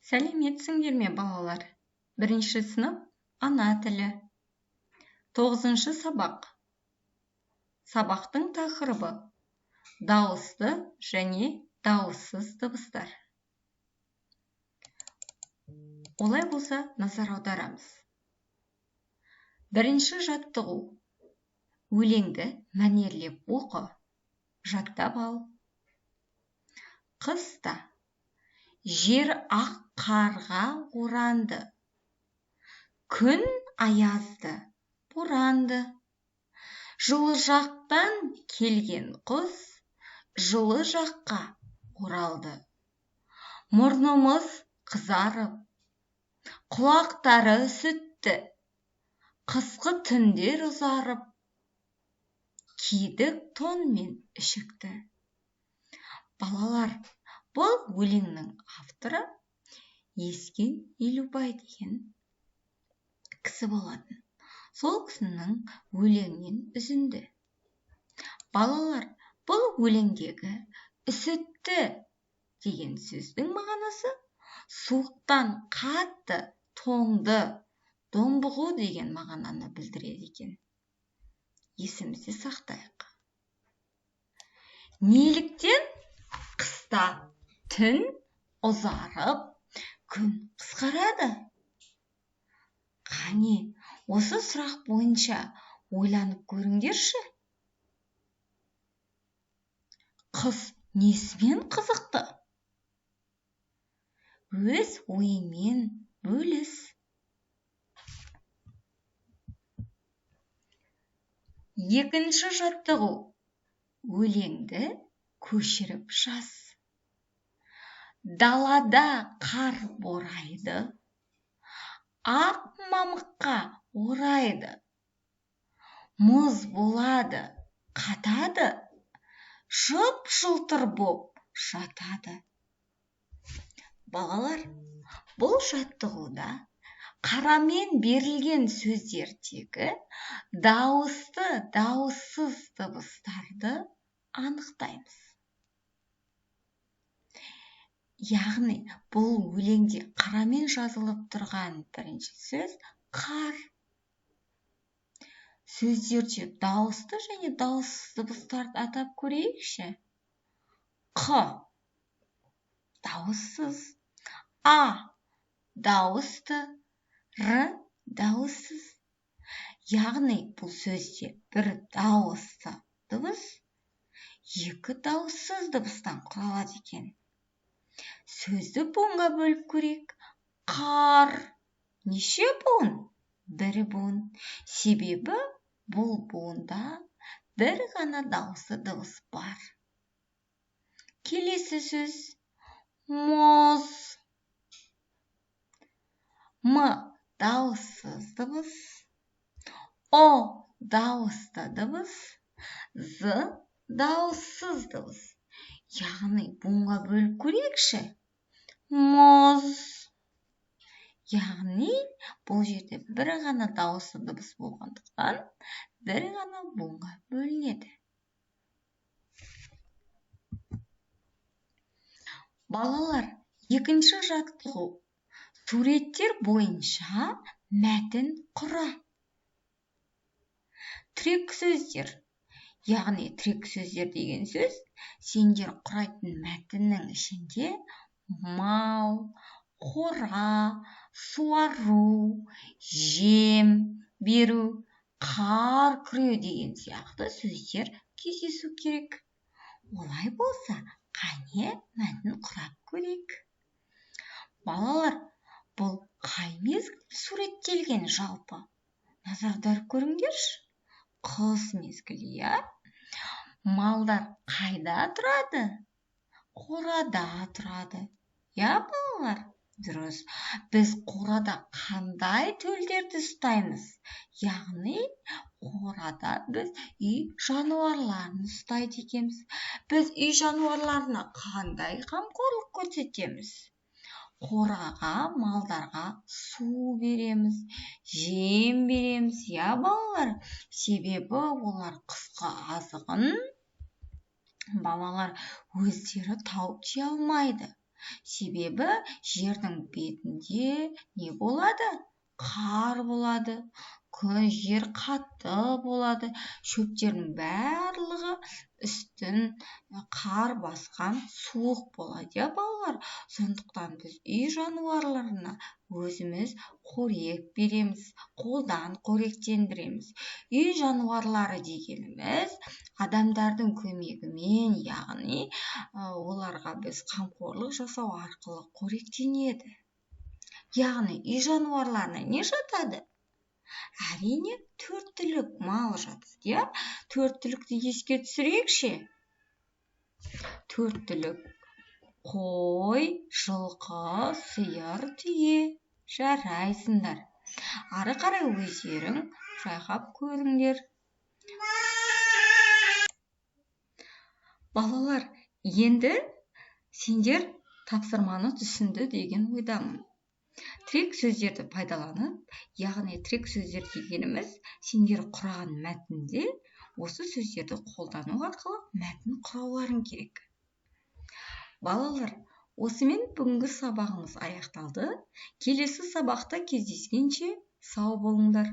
Сәлеметсіңдер ме, балалар? Бірінші сынып ана тілі. 9-шы сабақ. Сабақтың тақырыбы дауысты және дауыссыз дыбыстар. Олай болса, назар аударамыз. Бірінші жаттығу. Өлеңді мәнерлеп оқы, жаттап ал. Қыста жер ақ қарға оранды, күн аязды, боранды. Жылы жақтан келген құс жылы жаққа оралды. Мұрнымыз қызарып, құлақтары үсітті, қысқы түндер ұзарып, кидік тон мен ішікті. Балалар, бұл өлеңнің авторы Ескен Елубай деген кісі болатын. Сол кісінің өлеңінен үзінді. Балалар, бұл өлеңдегі үсітті деген сөздің мағынасы суықтан қатты тоңды, домбығу деген мағынаны білдіреді екен. Есімізде сақтайық. Неліктен қыста түн ұзарып, күн қысқарады? Қане, осы сұрақ бойынша ойланып көріңдерші. Қыз несімен қызықты? Өз ойымен бөліс. Екінші жаттығу. Өлеңді көшіріп жаз. Далада қар борайды, ақ мамыққа орайды. Мұз болады, қатады, жып-жылтыр боп жатады. Балалар, бұл жаттығуда қарамен берілген сөздердегі дауысты, дауыссыз дыбыстарды анықтаймыз. Яғни, бұл өлеңде қарамен жазылып тұрған бірінші сөз қар. Сөздерде дауысты және дауыссыз дыбыстарды атап көрейікші. Қ дауыссыз, А дауысты, Р дауыссыз. Яғни, бұл сөзде бір дауысты дыбыс, екі дауыссыз дыбыстан құралады екен. Сөзді буынға бөліп көрейік. Қар. Неше буын? Бір буын. Себебі бұл буында бір ғана дауысты дыбыс бар. Келесі сөз. Мұз. М дауыссыз дыбыс. О дауысты дыбыс. З дауыссыз дыбыс. Яғни, буынға бөліп көрейікші. Мұз. Яғни, бұл жерде бір ғана дауысты дыбыс болғандықтан, бір ғана буынға бөлінеді. Балалар, екінші жаттығу. Суреттер бойынша мәтін құра. Тірек сөздер. Яғни, тірек сөздер деген сөз, сендер құрайтын мәтіннің ішінде мал, қора, суару, жем беру, қар күреу деген сияқты сөздер кездесу керек. Олай болса, қане мәтін құрап көрейік. Балалар, бұл қай мезгіл суреттелген жалпы? Назардар көріңдерші. Қыс мезгілі, иә? Малдар қайда тұрады? Қорада тұрады. Я, балалар? Дұрыс. Біз қорада қандай төлдерді ұстаймыз? Яғни, қорада біз үй жануарларын ұстайды екенбіз. Біз үй жануарларына қандай қамқорлық көрсетеміз? Қораға, малдарға су береміз, жем береміз, я, балалар? Себебі олар қысқы азығын балалар өздері тауып жей алмайды. Себебі жердің бетінде не болады? Қар болады. Күн жер қатты болады. Шөптердің барлығы үстін қар басқан суық болады, иә балалар? Сондықтан біз үй жануарларына өзіміз қорек береміз, қолдан қоректендіреміз. Үй жануарлары дегеніміз адамдардың көмегімен, яғни оларға біз қамқорлық жасау арқылы қоректенеді. Яғни үй жануарларына не жатады? Әрине, 4 түлік мал жатады, иә? 4 түлікті еске түсірейікші. 4 түлік: қой, жылқы, сиыр, түйе. Жарайсыңдар. Ары қарай өздерің жайғап көріңдер. Балалар, енді сендер тапсырманы түсінді деген ойдамын. Тірек сөздерді пайдаланып, яғни тірек сөздер дегеніміз сендер құраған мәтінде осы сөздерді қолдану арқылы мәтін құрауларың керек. Балалар, осымен бүгінгі сабағымыз аяқталды. Келесі сабақта кездескенше сау болыңдар.